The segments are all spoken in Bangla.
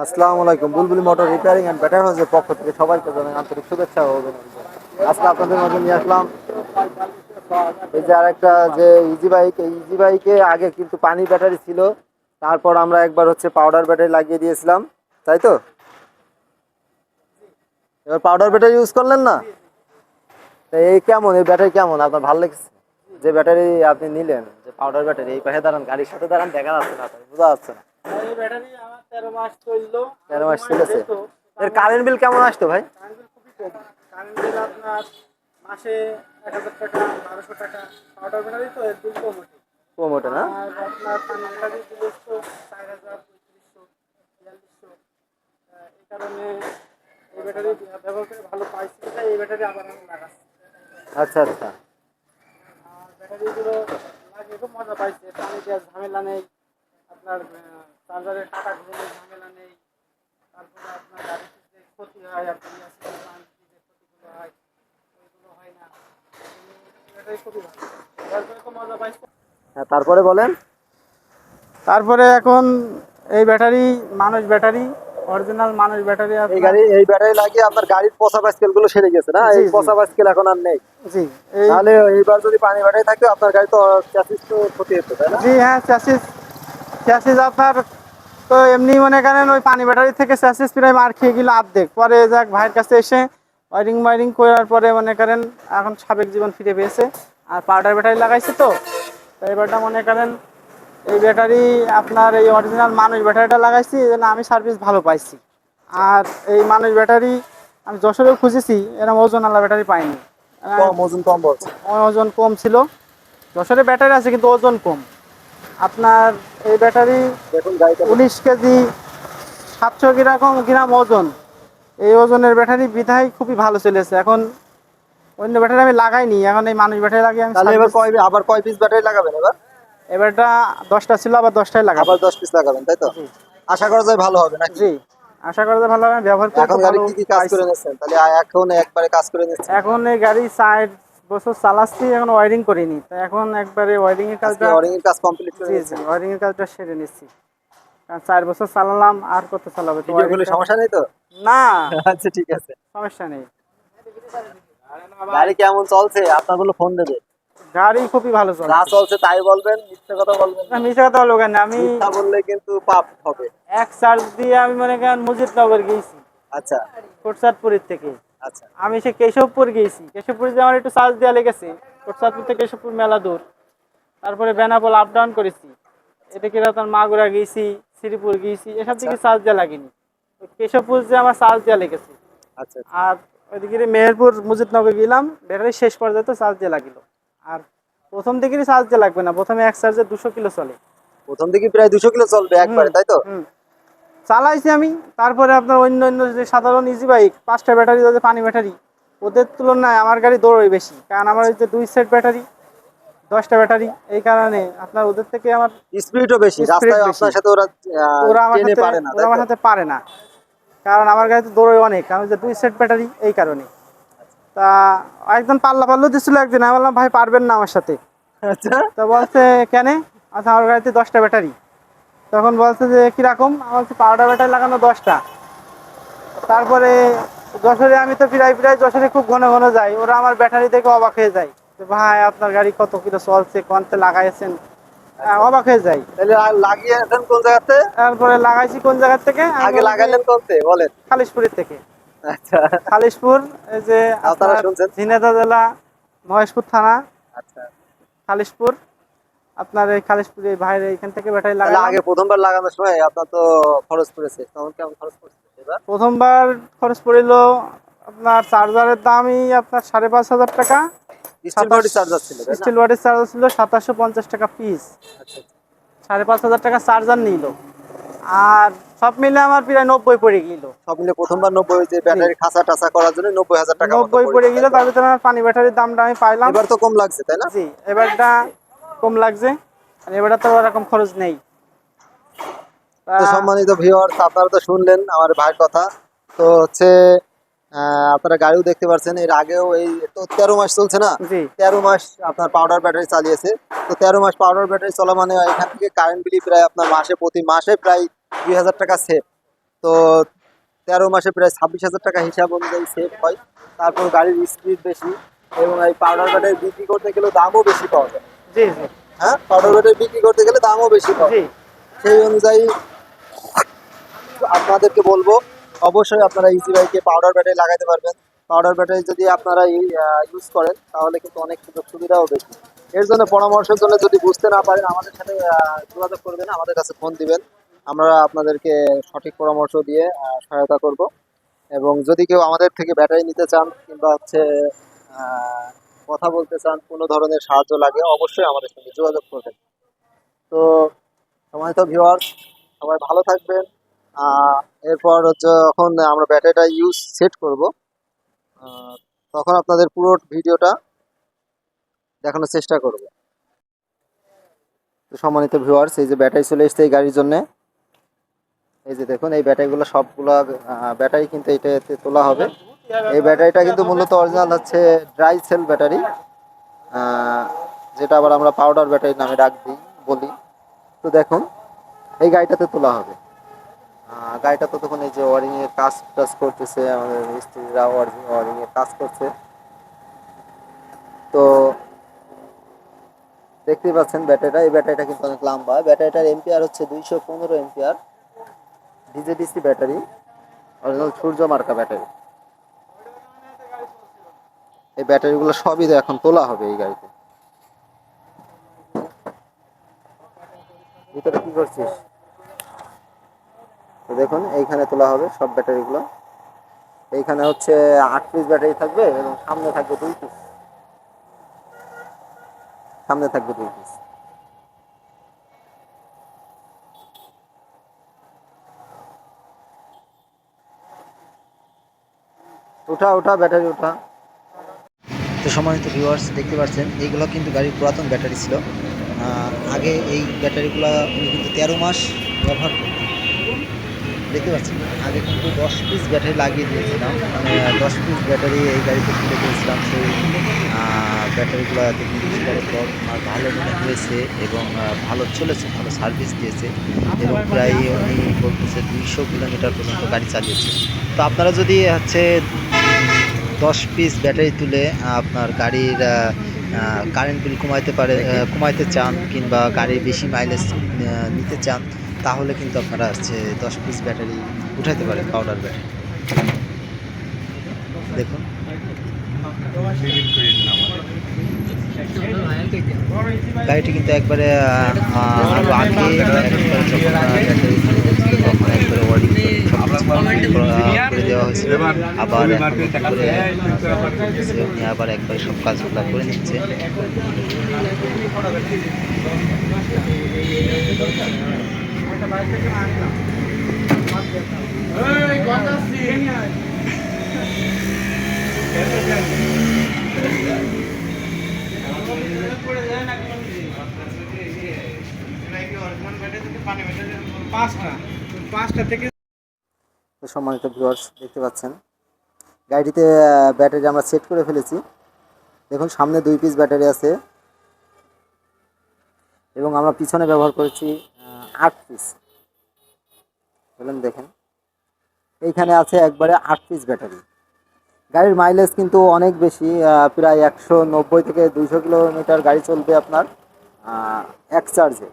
আসসালামু আলাইকুম। বুলবুলি মোটর রিপেয়ারিং এন্ড ব্যাটারি হাউসের পক্ষ থেকে সবাইকে জানাই আন্তরিক শুভেচ্ছা ও অভিনন্দন। আজকে আপনাদের মাঝে নিয়ে আসলাম এই যে আরেকটা যে ইজি বাইক। এই ইজি বাইকে আগে কিন্তু পানি ব্যাটারি ছিল, তারপর আমরা একবার হচ্ছে পাউডার ব্যাটারি লাগিয়ে দিয়েছিলাম, তাই তো? এবার পাউডার ব্যাটারি ইউজ করলেন না? তো এই কেমন, এই ব্যাটারি কেমন, আপনার ভালো লেগেছে? যে ব্যাটারি আপনি নিলেন, যে পাউডার ব্যাটারি, এই পাশে দাঁড়ান, গাড়ির সাথে দাঁড়ান, দেখা যাচ্ছে না, বোঝা যাচ্ছে না। এই ব্যাটারি আমার 13 মাস চললো। 13 মাস চলেছে। যেত, এর কারেন্ট বিল কেমন আসতো ভাই? কারেন্ট বিল খুবই কম। কারেন্ট বিল আপনার মাসে 1000 টাকা, 1200 টাকা। পাউডার ব্যাটারি তো এর বিল কম ওঠে। কম ওঠে না? আর আপনার পানি ব্যাটারি বিল তো 4000, 3500, 4200। এই কারণে এই ব্যাটারি ব্যবহার করে ভালো পাইছি, তাই এই ব্যাটারি আবার আমি লাগাচ্ছি। আচ্ছা আচ্ছা। আর ব্যাটারিগুলো লাগিয়ে খুব মজা পাইছে। পানি দেওয়ার ঝামেলা নেই, আপনার চার্জারের টাকা ঘুরে ঝামেলা নেই। তারপরে আপনার গাড়িতে যে ক্ষতি হয়, আপনার যে ক্ষতিগুলো হয় ওইগুলো হয় না। এটাই খুবই ভালো, তারপরে তো মজা পাইছে। হ্যাঁ, তারপরে বলেন। তারপরে এখন এই ব্যাটারি মানুষ ব্যাটারি, অরিজিনাল মানুষ ব্যাটারি এই আপনার। গাড়ি, এই ব্যাটারি লাগিয়ে আপনার গাড়ির পচা পাইকেল গুলো সেরে গেছে না? জি এই জি পচা পাইকেল এখন আর নেই। জি এই তাহলে এইবার যদি পানি ব্যাটারি থাকে, আপনার গাড়ি তো চ্যাসিস তো ক্ষতি হতো, তাই না? জি হ্যাঁ, চ্যাসিস চ্যাসিস আপনার তো এমনি মনে করেন ওই পানি ব্যাটারি থেকে চ্যাসিস প্রায় মার খেয়ে গেল অর্ধেক। পরে যাক ভাইয়ের কাছে এসে ওয়ারিং ওয়ারিং করার পরে মনে করেন এখন স্বাভাবিক জীবন ফিরে পেয়েছে। আর পাউডার ব্যাটারি লাগাইছে তো এবারটা মনে করেন এই ব্যাটারি আপনার এই অরিজিনাল মানুষ ব্যাটারিটা লাগাইছি, এই জন্য আমি সার্ভিস ভালো পাইছি। আর এই মানুষ ব্যাটারি আমি যশোরেও খুঁজেছি, এরকম ওজনওয়ালা ব্যাটারি পাইনি। কম ওজন, কম বলছে। ওজন কম ছিল। যশোরে ব্যাটারি আছে কিন্তু ওজন কম। আপনার এই ব্যাটারি দেখুন গাড়িটা, 19 কেজি 700 গ্রাম ওজন। এই ওজনের ব্যাটারি বিধায় খুবই ভালো চলেছে। এখন অন্য ব্যাটারি আমি লাগাইনি, এখন এই মানুষ ব্যাটারি লাগিয়ে আমি তাহলে এবার সার্ভিস। আবার কয় পিস ব্যাটারি লাগাবেন এবার? এবারটা 10টা ছিল, আবার 10টাই লাগাবো। আবার 10 পিস লাগাবেন, তাই তো? জি আশা করা যায় ভালো হবে নাকি? জি, আশা করা যায় ভালো হবে। আমি ব্যবহার করে এখন খুব গাড়ি ভালো কি কি কাজ পাইছি। করে নিচ্ছেন তাহলে? এখন একবারে কাজ করে নিচ্ছেন? এখন এই গাড়ি 4 বছর চালাচ্ছি, এখন ওয়ারিং করিনি, তো এখন একবারে ওয়ারিং এর আজকে কাজটা। ওয়ারিং এর কাজ কমপ্লিট করে জি জি, নিচ্ছেন? ওয়ারিং এর কাজটা সেরে নিচ্ছি। কারণ 4 বছর চালালাম, আর কত চালাবে, তো ভিডিও গুলো ওয়ারিংটা। সমস্যা নেই তো? না, আচ্ছা ঠিক আছে। সমস্যা নেই। গাড়ি কেমন চলছে আপনার গুলো ফোন দেবে। গাড়ি খুবই ভালো যা চলছে। চলছে তাই বলবেন, মিথ্যে কথা বলবেন না, না। মিশা কথা বলবো কেন, আমি মিথ্যা বললে কিন্তু পাপ হবে। এক চার্জ দিয়ে আমি মনে করেন মুজিবনগর গিয়েছি, আচ্ছা কোটচাঁদপুরের থেকে। আচ্ছা। আমি সে কেশবপুর গিয়েছি, কেশবপুর যে আমার একটু চার্জ দেওয়া লেগেছে। কোটচাঁদপুর থেকে কেশবপুর মেলা দূর। তারপরে বেনাপোল আপ ডাউন করেছি, এদিকে রাতার মাগুরা গিয়েছি, শ্রীপুর গিয়েছি, এসব আচ্ছা দিকে চার্জ দেওয়া লাগেনি। তো কেশবপুর যে আমার চার্জ দেওয়া লেগেছে। আচ্ছা। আর ওইদিকে মেহেরপুর মুজিবনগর গেলাম, ব্যাটারি শেষ পর্যন্ত চার্জ দেওয়া লাগিল। আর প্রথম দিকেরই চার্জ দেওয়া লাগবে না, প্রথমে এক চার্জে 200 কিলো চলে। প্রথম দিকে প্রায় 200 কিলো চলবে হুম একবারে, তাই তো? হুম, চালাইছি আমি। তারপরে আপনার অন্য অন্য যে সাধারণ ইজি বাইক 5টা ব্যাটারি, যাদের পানি ব্যাটারি, ওদের তুলনায় আমার গাড়ি দৌড়ই বেশি। কারণ আমার ওই যে 2 সেট ব্যাটারি, 10টা ব্যাটারি, এই কারণে আপনার ওদের থেকে আমার স্পিডও বেশি, স্পিড রাস্তায় বেশি। আপনার সাথে ওরা ওরা আমার ট্রেনে সাথে পারে না, ওরা তাই আমার তো? সাথে পারে না, কারণ আমার গাড়িতে দৌড়ই অনেক, কারণ ওই যে 2 সেট ব্যাটারি, এই কারণে। তা একজন পাল্লা পাল্লা দিচ্ছিল একদিন, আমি বললাম ভাই পারবেন না আমার সাথে। আচ্ছা তো বলছে কেন? আচ্ছা আমার গাড়িতে 10টা ব্যাটারি। তখন বলছে যে কীরকম, আমার হচ্ছে পাউডার ব্যাটারি লাগানো 10টা। তারপরে যশোরে আমি তো প্রায় প্রায় যশোরে খুব ঘন ঘন যাই, ওরা আমার ব্যাটারি দেখে অবাক হয়ে যায় যে ভাই আপনার গাড়ি কত কিলো চলছে, কোনতে লাগাইছেন। অবাক হয়ে যায়। তাহলে লাগিয়েছেন কোন জায়গাতে? তারপরে লাগাইছি কোন জায়গার থেকে, আমি আগে বলি যে লাগালেন কোনতে বলেন? খালিশপুরের থেকে। আচ্ছা, খালিশপুর, এই যে আপনারা আপনার শুনছেন? ঝিনাইদহ জেলা, মহেশপুর থানা, আচ্ছা। খালিশপুর। আপনার এই খালিশপুরে ভাইয়ের এইখান থেকে ব্যাটারি তাহলে লাগাইলাম। আগে প্রথমবার লাগানোর সময় আপনার তো খরচ পড়েছে, তখন কেমন খরচ পড়েছে এবার? প্রথমবার খরচ পড়িল আপনার চার্জারের দামই আপনার 5,500 টাকা। স্টিল বডি চার্জার ছিল, তাই না? স্টিল ওয়াটের চার্জার ছিল 2750 টাকা পিস। আচ্ছা আচ্ছা। 5,500 টাকা চার্জার নিল। আর সব মিলে আমার প্রায় 90 পড়ে গেল। সব মিলে প্রথমবার 90, যে জি, ব্যাটারি খাঁচা টাচা করার জন্য 90,000 টাকা মতো 90 পড়ে পড়েছে, গেল। তাই তো? তার ভিতরে আমার পানি ব্যাটারির দামটা আমি পাইলাম। এবার তো কম লাগছে, তাই না? জি, এবারটা কম লাগছে। আর এবারটা তো ওরকম খরচ নেই। তা তো সম্মানিত ভিউয়ার্স, আপনারা তো শুনলেন আমার ভাইয়ের কথা। তো হচ্ছে আপনারা গাড়িও দেখতে পাচ্ছেন, এর আগেও এই তো 13 মাস চলছে না? জি 13 মাস আপনার পাউডার ব্যাটারি চালিয়েছে। তো 13 মাস পাউডার ব্যাটারি চলা মানে এখান থেকে কারেন্ট বিল প্রায় আপনার প্রতি মাসে প্রায় 2000 টাকা সেভ। তো 13 মাসে প্রায় 26,000 টাকা হিসাব অনুযায়ী সেভ হয়। তারপর গাড়ির স্পিড বেশি এবং এই পাউডার ব্যাটারি বিক্রি করতে গেলে দামও বেশি পাওয়া যায়। জি জি হ্যাঁ, পাউডার ব্যাটারি বিক্রি করতে গেলে দামও বেশি পাওয়া জি যায়। সেই অনুযায়ী আপনাদেরকে বলবো অবশ্যই আপনারা ইজি বাইকে পাউডার ব্যাটারি লাগাতে পারবেন। পাউডার ব্যাটারি যদি আপনারা ইউজ করেন তাহলে কিন্তু অনেক সুযোগ সুবিধাও বেশি। এর জন্য পরামর্শের জন্য যদি বুঝতে না পারেন আমাদের সাথে যোগাযোগ করবেন, আমাদের কাছে ফোন দিবেন। আমরা আপনাদেরকে সঠিক পরামর্শ দিয়ে সহায়তা করব। এবং যদি কেউ আমাদের থেকে ব্যাটারি নিতে চান কিংবা হচ্ছে আহ, কথা বলতে চান, কোনো ধরনের সাহায্য লাগে অবশ্যই আমাদের সঙ্গে যোগাযোগ করবেন। তো সময় তো ভিউয়ার্স, সবাই ভালো থাকবেন। আহ, এরপর যখন আমরা ব্যাটারিটা ইউজ সেট করব আহ, তখন আপনাদের পুরো ভিডিওটা দেখানোর চেষ্টা করব। তো সম্মানিত ভিউয়ার্স, এই যে ব্যাটারি চলে এসেছে এই গাড়ির জন্য। এই যে দেখুন, এই ব্যাটারিগুলো সবগুলা ব্যাটারি কিন্তু এটাতে তোলা হবে। এই ব্যাটারিটা কিন্তু মূলত অরিজিনাল হচ্ছে ড্রাই সেল ব্যাটারি, যেটা আবার আমরা পাউডার ব্যাটারি নামে বলি। তো দেখুন, এই গাড়িটাতে তোলা হবে। গাড়িটা তো তখন এই যে ওয়ারিং এর কাজ টাজ করতেছে, আমাদের মিস্ত্রিরা ওয়ারিং এর কাজ করছে। তো দেখতেই পাচ্ছেন ব্যাটারিটা, এই ব্যাটারিটা কিন্তু অনেক লম্বা। ব্যাটারিটার এম্পিয়ার হচ্ছে 215 এম্পিয়ার, ডিজেডিসি ব্যাটারি, অরিজিনাল সূর্য মার্কা ব্যাটারি। এই ব্যাটারিগুলো সবই তো এখন তোলা হবে এই গাড়িতে। ভিতরে কি করছিস? তো দেখুন, এইখানে তোলা হবে সব ব্যাটারিগুলো। এইখানে হচ্ছে 8 পিস ব্যাটারি থাকবে এবং সামনে থাকবে 2 পিস। সামনে থাকবে 2 পিস। উঠা উঠা ব্যাটারি উঠা। তো সম্মানিত ভিউয়ার্স, দেখতে পাচ্ছেন এইগুলো কিন্তু গাড়ির পুরাতন ব্যাটারি ছিল। আগে এই ব্যাটারিগুলো উনি কিন্তু 13 মাস ব্যবহার করতেন। দেখতে পাচ্ছেন, আগে কিন্তু 10 পিস ব্যাটারি লাগিয়ে দিয়েছিলাম, মানে 10 পিস ব্যাটারি এই গাড়িতে তুলে দিয়েছিলাম। সেই ব্যাটারিগুলো দেখুন ইউজ করার পর আমার ভালো মনে হয়েছে এবং ভালো চলেছে, ভালো সার্ভিস দিয়েছে এবং প্রায় উনি বলতেছে 200 কিলোমিটার পর্যন্ত গাড়ি চালিয়েছে। তো আপনারা যদি হচ্ছে 10 পিস ব্যাটারি তুলে আপনার গাড়ির কারেন্ট বিল কমাইতে চান কিংবা গাড়ির বেশি মাইলেজ নিতে চান, তাহলে কিন্তু আপনারা হচ্ছে 10 পিস ব্যাটারি উঠাইতে পারেন, পাউডার ব্যাটারি। দেখুন, গাড়িটি কিন্তু একবারে আরো আগে একবারে যখন ব্যাটারি ছিল তখন একবারে ওয়ারিং করে দেওয়া হয়েছিল। আবার এখন নতুন করে উনি আবার একবারে সব কাজগুলো করে নিচ্ছে। তো সম্মানিত ভিউয়ার্স, দেখতে পাচ্ছেন গাড়িটিতে ব্যাটারি আমরা সেট করে ফেলেছি। দেখুন, সামনে 2 পিস ব্যাটারি আছে এবং আমরা পিছনে ব্যবহার করেছি 8 পিস। বলেন দেখেন, এইখানে আছে একবারে 8 পিস ব্যাটারি। গাড়ির মাইলেজ কিন্তু অনেক বেশি, প্রায় 190 থেকে 200 কিলোমিটার গাড়ি চলবে আপনার এক চার্জে।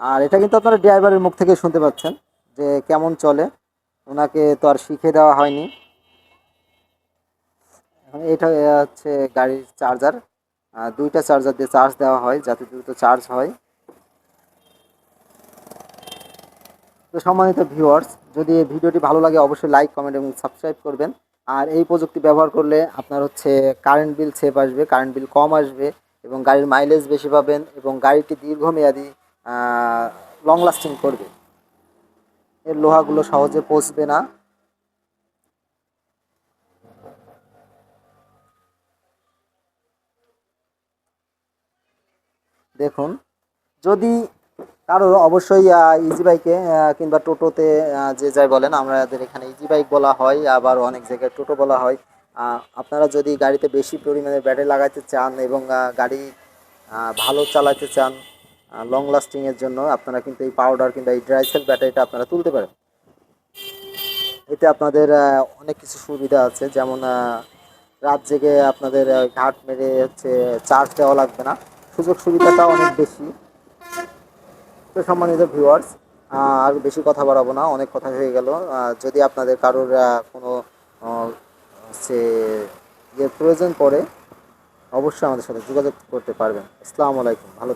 আর এটা কিন্তু আপনারা ড্রাইভারের মুখ থেকে শুনতে পাচ্ছেন যে কেমন চলে, ওনাকে তো আর শিখে দেওয়া হয়নি। এটা হচ্ছে গাড়ির চার্জার, 2টা চার্জার দিয়ে চার্জ দেওয়া হয় যাতে দ্রুত চার্জ হয়। তো সম্মানিত ভিউয়ার্স, যদি এই ভিডিওটি ভালো লাগে অবশ্যই লাইক, কমেন্ট এবং সাবস্ক্রাইব করবেন। আর এই প্রযুক্তি ব্যবহার করলে আপনার হচ্ছে কারেন্ট বিল সেভ আসবে, কারেন্ট বিল কম আসবে এবং গাড়ির মাইলেজ বেশি পাবেন এবং গাড়িটি দীর্ঘমেয়াদী লং লাস্টিং করবে। এর লোহাগুলো সহজে পচবে না। দেখুন, যদি কারো অবশ্যই ইজি বাইকে কিংবা টোটোতে যে যাই বলেন, আমাদের এখানে ইজি বাইক বলা হয়, আবার অনেক জায়গায় টোটো বলা হয়। আপনারা যদি গাড়িতে বেশি পরিমাণে ব্যাটারি লাগাইতে চান এবং গাড়ি ভালো চালাতে চান লং লাস্টিংয়ের জন্য আপনারা কিন্তু এই পাউডার কিংবা এই ড্রাই সেল ব্যাটারিটা আপনারা তুলতে পারেন। এতে আপনাদের অনেক কিছু সুবিধা আছে, যেমন রাত জেগে আপনাদের ঘাট মেরে হচ্ছে চার্জ দেওয়া লাগবে না, সুযোগ সুবিধাটা অনেক বেশি। তো সম্মানিত ভিউয়ার্স, আর বেশি কথা বাড়াবো না, অনেক কথা হয়ে গেল। যদি আপনাদের কারোর কোনো হচ্ছে ইয়ের প্রয়োজন পড়ে অবশ্যই আমাদের সাথে যোগাযোগ করতে পারবেন। আসসালামু আলাইকুম, ভালো